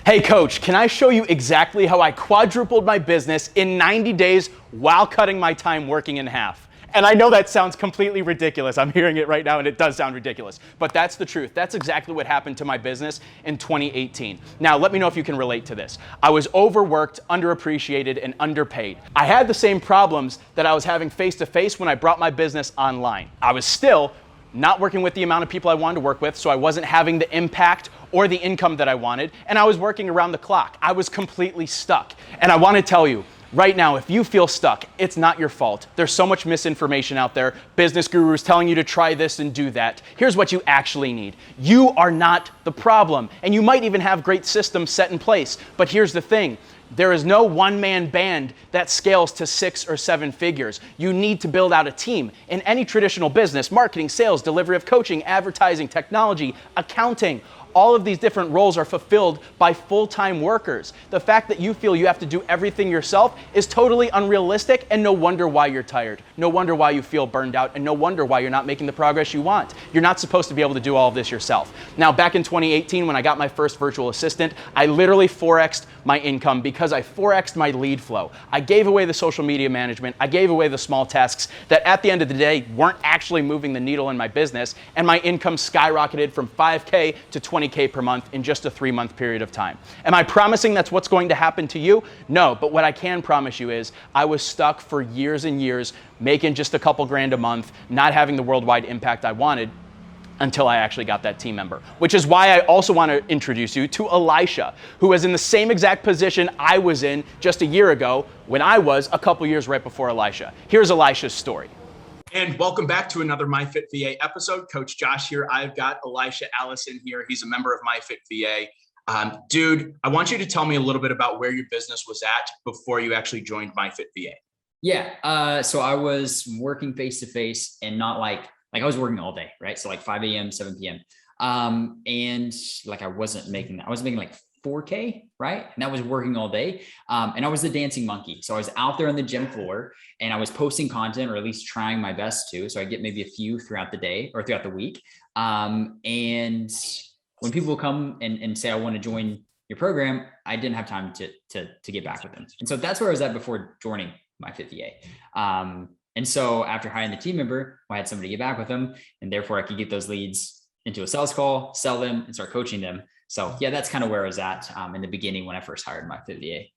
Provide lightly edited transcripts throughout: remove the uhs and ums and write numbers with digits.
Hey coach, can I show you exactly how I quadrupled my business in 90 days while cutting my time working in half? And I know that sounds completely ridiculous. I'm hearing it right now and it does sound ridiculous, but that's the truth. That's exactly what happened to my business in 2018. Now, let me know if you can relate to this. I was overworked, underappreciated, and underpaid. I had the same problems that I was having face-to-face when I brought my business online. I was still not working with the amount of people I wanted to work with, so I wasn't having the impact or the income that I wanted, and I was working around the clock. I was completely stuck. And I want to tell you, right now, if you feel stuck, it's not your fault. There's so much misinformation out there, business gurus telling you to try this and do that. Here's what you actually need. You are not the problem, and you might even have great systems set in place, but here's the thing. There is no one-man band that scales to 6 or 7 figures. You need to build out a team. In any traditional business, marketing, sales, delivery of coaching, advertising, technology, accounting, all of these different roles are fulfilled by full-time workers. The fact that you feel you have to do everything yourself is totally unrealistic, and no wonder why you're tired. No wonder why you feel burned out, and no wonder why you're not making the progress you want. You're not supposed to be able to do all of this yourself. Now, back in 2018, when I got my first virtual assistant, I literally 4x'd my income because I 4x'd my lead flow. I gave away the social media management. I gave away the small tasks that at the end of the day weren't actually moving the needle in my business, and my income skyrocketed from 5K to 20K per month in just a 3-month period of time. Am I promising that's what's going to happen to you? No, but what I can promise you is I was stuck for years and years making just a couple grand a month, not having the worldwide impact I wanted, until I actually got that team member. Which is why I also want to introduce you to Elisha, who was in the same exact position I was in just a year ago when I was a couple years right before Elisha. Here's Elisha's story. And welcome back to another MyFitVA episode. Coach Josh here. I've got Elisha Allison here. He's a member of MyFitVA. Dude, I want you to tell me a little bit about where your business was at before you actually joined MyFitVA. Yeah. So I was working face-to-face and not like I was working all day, right? So like 5 a.m., 7 p.m. And like I was making like 4K, right? And I was working all day. And I was the dancing monkey. So I was out there on the gym floor and I was posting content, or at least trying my best to. So I get maybe a few throughout the day or throughout the week. And when people come and say, I want to join your program, I didn't have time to get back with them. And so that's where I was at before joining MyFitVA. And so after hiring the team member, I had somebody get back with them, and therefore I could get those leads into a sales call, sell them, and start coaching them. So yeah, that's kind of where I was at in the beginning when I first hired MyFitVA.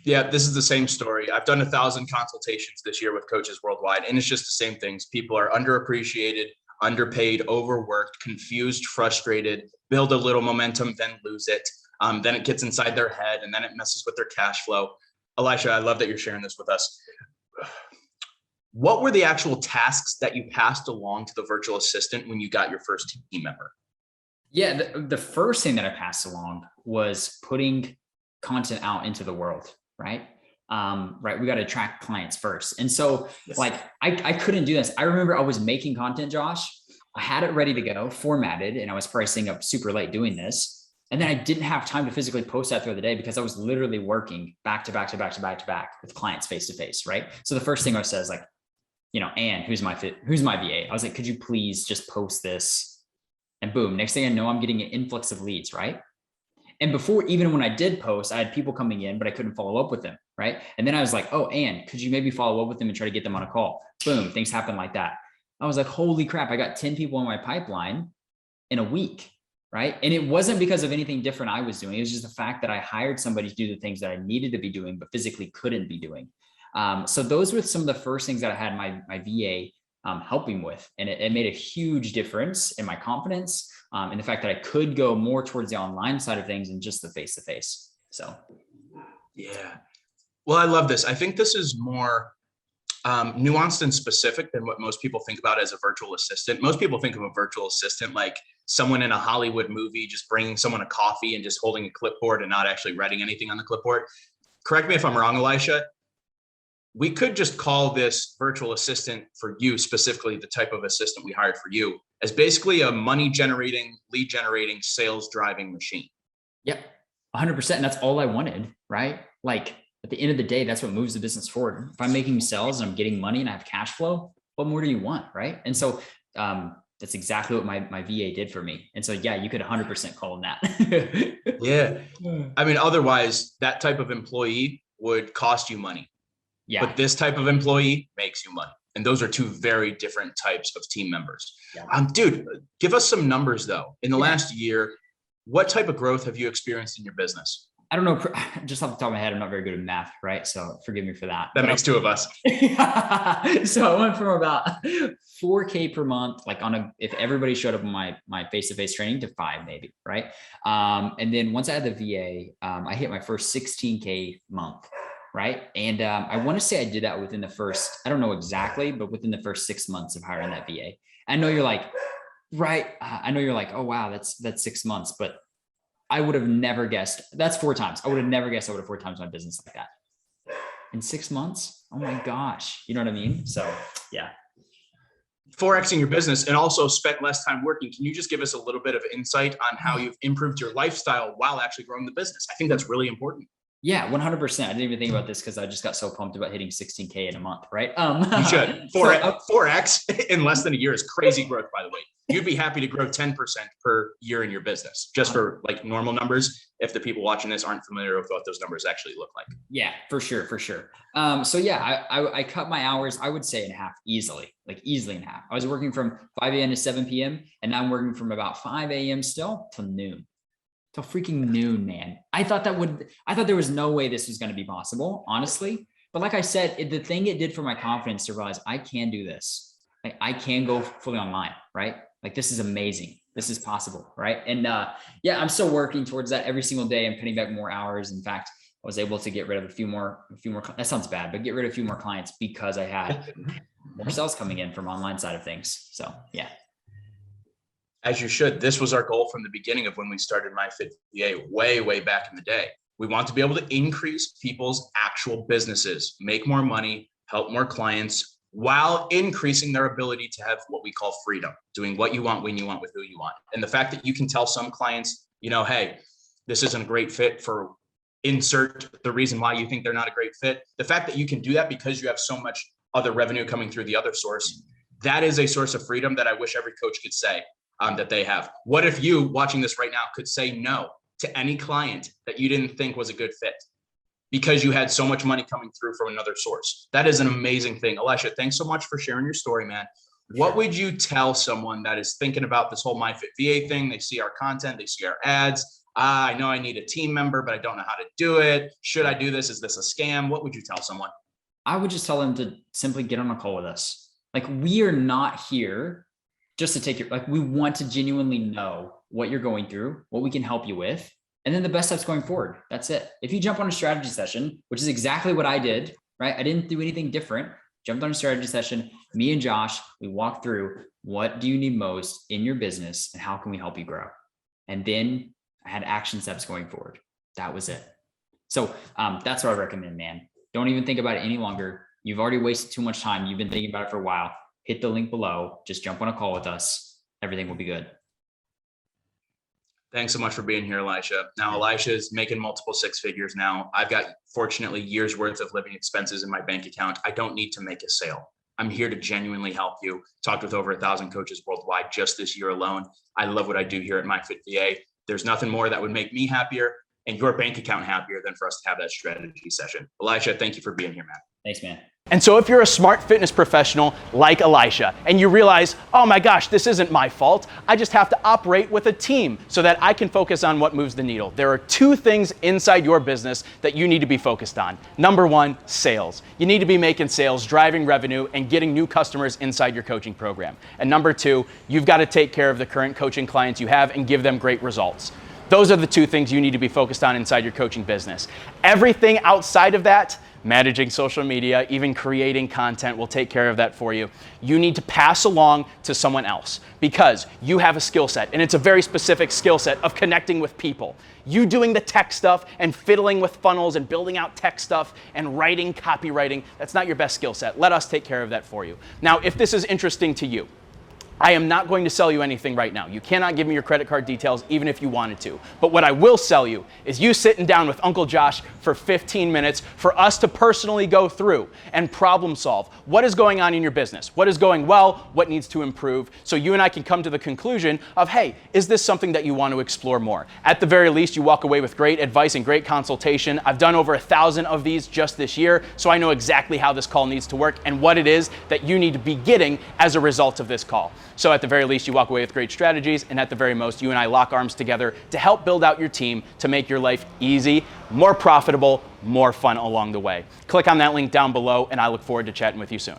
Yeah, this is the same story. I've done 1,000 consultations this year with coaches worldwide, and it's just the same things. People are underappreciated, underpaid, overworked, confused, frustrated, build a little momentum, then lose it. Then it gets inside their head, and then it messes with their cash flow. Elisha, I love that you're sharing this with us. What were the actual tasks that you passed along to the virtual assistant when you got your first team member? Yeah, the first thing that I passed along was putting content out into the world, right? Right. We got to attract clients first. And so like, I couldn't do this. I remember I was making content, Josh. I had it ready to go, formatted, and I was probably staying up super late doing this. And then I didn't have time to physically post that throughout the day because I was literally working back to back to back to back to back with clients face to face, right? So the first thing I said is like, Ann, who's my VA? I was like, could you please just post this? And boom, next thing I know, I'm getting an influx of leads, right? And before, even when I did post, I had people coming in, but I couldn't follow up with them, right? And then I was like, oh, Ann, could you maybe follow up with them and try to get them on a call? Boom, things happen like that. I was like, holy crap, I got 10 people in my pipeline in a week, right? And it wasn't because of anything different I was doing. It was just the fact that I hired somebody to do the things that I needed to be doing, but physically couldn't be doing. So those were some of the first things that I had my VA helping with. And it made a huge difference in my confidence and the fact that I could go more towards the online side of things and just the face-to-face. So. Yeah. Well, I love this. I think this is more nuanced and specific than what most people think about as a virtual assistant. Most people think of a virtual assistant like someone in a Hollywood movie, just bringing someone a coffee and just holding a clipboard and not actually writing anything on the clipboard. Correct me if I'm wrong, Elisha. We could just call this virtual assistant for you, specifically the type of assistant we hired for you, as basically a money generating, lead generating, sales driving machine. Yep. 100%. And that's all I wanted, right? Like at the end of the day, that's what moves the business forward. If I'm making sales and I'm getting money and I have cash flow, what more do you want? Right. And so That's exactly what my VA did for me. And so, yeah, you could 100% call him that. Yeah. I mean, otherwise that type of employee would cost you money, Yeah. but this type of employee makes you money. And those are two very different types of team members. Yeah. Dude, give us some numbers though. In the last year, what type of growth have you experienced in your business? I don't know, just off the top of my head, I'm not very good at math, right? So forgive me for that. That makes two of us. So I went from about 4K per month, like if everybody showed up in my face-to-face training, to 5 maybe, right? And then once I had the VA, I hit my first 16K month, right? And I want to say I did that within the first, I don't know exactly, but within the first 6 months of hiring that VA. I know you're like, right? I know you're like, oh wow, that's 6 months, but I would have never guessed. That's 4 times. I would have never guessed I would have 4 times my business like that in 6 months. Oh my gosh. You know what I mean? So yeah. 4Xing your business and also spent less time working. Can you just give us a little bit of insight on how you've improved your lifestyle while actually growing the business? I think that's really important. Yeah, 100%. I didn't even think about this because I just got so pumped about hitting 16K in a month, right? You should. 4X in less than a year is crazy growth, by the way. You'd be happy to grow 10% per year in your business, just for like normal numbers, if the people watching this aren't familiar with what those numbers actually look like. Yeah, for sure. So yeah, I cut my hours, I would say in half, easily in half. I was working from 5 a.m. to 7 p.m. and now I'm working from about 5 a.m. still till noon. Till freaking noon, man. I thought there was no way this was going to be possible, honestly. But like I said, the thing it did for my confidence to realize I can do this. Like, I can go fully online, right? Like, this is amazing. This is possible, right? And yeah, I'm still working towards that every single day. I'm putting back more hours. In fact, I was able to get rid of a few more, that sounds bad, but get rid of a few more clients because I had more sales coming in from online side of things. So yeah. As you should. This was our goal from the beginning of when we started MyFitVA way back in the day. We want to be able to increase people's actual businesses, make more money, help more clients, while increasing their ability to have what we call freedom, doing what you want, when you want, with who you want. And the fact that you can tell some clients, you know, hey, this isn't a great fit for insert the reason why you think they're not a great fit. The fact that you can do that because you have so much other revenue coming through the other source, that is a source of freedom that I wish every coach could say that they have. What if you watching this right now could say no to any client that you didn't think was a good fit because you had so much money coming through from another source? That is an amazing thing. Elisha, thanks so much for sharing your story, man. What would you tell someone that is thinking about this whole MyFitVA thing? They see our content, they see our ads. I know I need a team member, but I don't know how to do it. Should I do this? Is this a scam? What would you tell someone? I would just tell them to simply get on a call with us. Like, we are not here just to take your, like, we want to genuinely know what you're going through, what we can help you with, and then the best steps going forward. That's it. If you jump on a strategy session, which is exactly what I did, right? I didn't do anything different. Jumped on a strategy session. Me and Josh, we walked through what do you need most in your business and how can we help you grow? And then I had action steps going forward. That was it. So that's what I recommend, man. Don't even think about it any longer. You've already wasted too much time. You've been thinking about it for a while. Hit the link below. Just jump on a call with us. Everything will be good. Thanks so much for being here, Elisha. Now, Elisha is making multiple 6 figures now. I've got, fortunately, years worth of living expenses in my bank account. I don't need to make a sale. I'm here to genuinely help you. Talked with over 1,000 coaches worldwide just this year alone. I love what I do here at MyFitVA. There's nothing more that would make me happier and your bank account happier than for us to have that strategy session. Elisha, thank you for being here, man. Thanks, man. And so if you're a smart fitness professional like Elisha and you realize, oh my gosh, this isn't my fault, I just have to operate with a team so that I can focus on what moves the needle. There are 2 things inside your business that you need to be focused on. Number 1, sales. You need to be making sales, driving revenue, and getting new customers inside your coaching program. And number 2, you've got to take care of the current coaching clients you have and give them great results. Those are the 2 things you need to be focused on inside your coaching business. Everything outside of that, managing social media, even creating content will take care of that for you. You need to pass along to someone else because you have a skill set, and it's a very specific skill set of connecting with people. You doing the tech stuff and fiddling with funnels and building out tech stuff and writing, copywriting, that's not your best skill set. Let us take care of that for you. Now, if this is interesting to you, I am not going to sell you anything right now. You cannot give me your credit card details even if you wanted to. But what I will sell you is you sitting down with Uncle Josh for 15 minutes for us to personally go through and problem solve what is going on in your business, what is going well, what needs to improve, so you and I can come to the conclusion of, hey, is this something that you want to explore more? At the very least, you walk away with great advice and great consultation. I've done over 1,000 of these just this year, so I know exactly how this call needs to work and what it is that you need to be getting as a result of this call. So at the very least, you walk away with great strategies, and at the very most, you and I lock arms together to help build out your team to make your life easy, more profitable, more fun along the way. Click on that link down below, and I look forward to chatting with you soon.